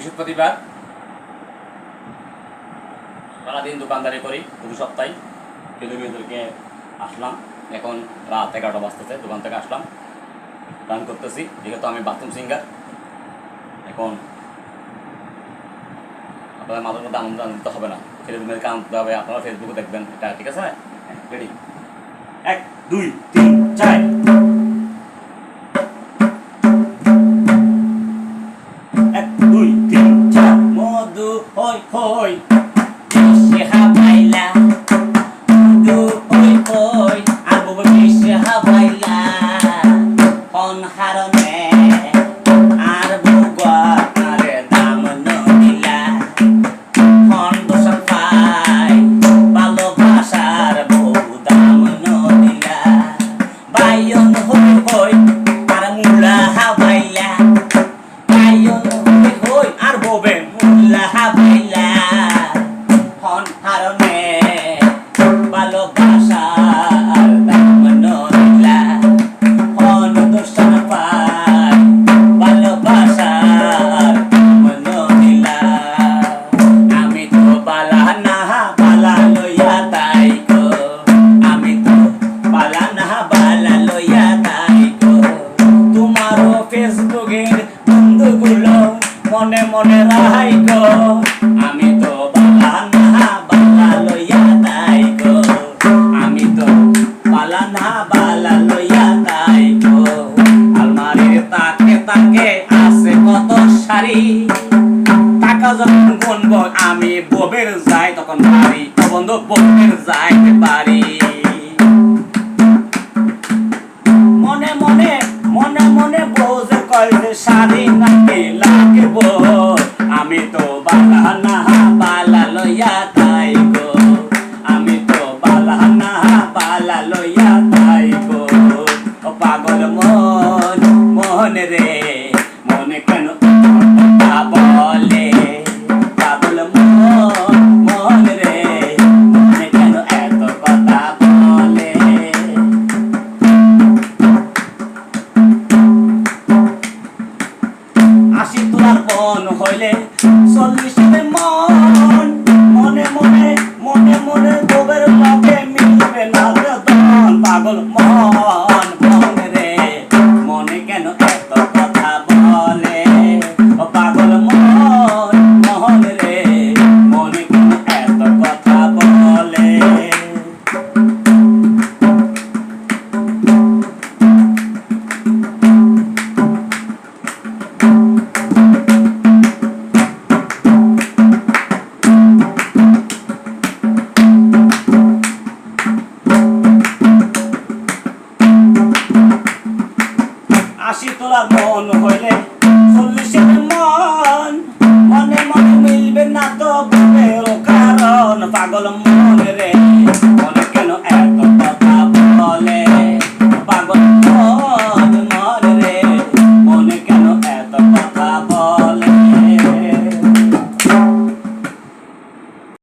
বৃহস্পতিবার সারাদিন দোকানদারি করি, প্রতি সপ্তাহে কেঁদুকে আসলাম। এখন রাত 11টা বাজতেছে, দোকান থেকে আসলাম, গান করতেছি। যেহেতু আমি বাথরুম সিঙ্গার, এখন আপনাদের মাঝে মধ্যে আনন্দ আনন্দিত হবে না, ছেলেমেয়েদেরকে আনতে হবে। আপনারা ফেসবুকে দেখবেন এটা, ঠিক আছে? রেডি, 1 2 3 4। মধু হই হই বেশি হাবাইলা, মধু হই হই আবু বেশি হাবাইলা, হন হারনে আর বুগা আরে দাম নদিলা, হন দোষণ পাই ভালোবাসার বউ দাম নদিলা, বাইয়ন হই হই আর মুলা হাবাইলা, বাইয়ন হই হই আর ববে মুলা হাবাইলা, হন হারনে ভালোবাসার দাম নদিলা, হন দোষণ পাই ভালোবাসার দাম নদিলা। আমি তো বালা না বালা লইয়া তাই গো, আমি তো বালা না বালা লইয়া তাই গো, তোমারও ফেসবুকের বন্ধুগুলো মনে মনে রাই গো, আমি তো বালা না বালা লইয়া তাই গো, আমি তো বালা না বালা লইয়া তাই গো। আলমারির তাকে তাকে আছে কত শাড়ি, টাকা যখন গুনবো আমি ববের যাই তখন বাড়ি, বন্ধু ববের যাইতে পারি। মনে মনে মনে মনে বোঝে কয় যে শাড়ি নাকি লাগব, আমি তো বালা না বালা লইয়া তাই গো, আমি তো বালা না বালা লইয়া তাই গো। ও পাগল মন মন রে, মনে কেন কথা বলে, পাগল মন মন রে, মনে কেন এত কথা বলে। আশি তোলার বন হইলে 40 মন, মনে মনে মনে মনে গোবের লগে মিলবে না দন, পাগল মন মন রে, মনে কেন এত কথা বলে, ও পাগল মন মন রে, মনে কেন এত কথা বলে। আশি তোলার মন হইলে 40 মন, মনে মনে মিলবে না তো বুকের কারণ, পাগল মন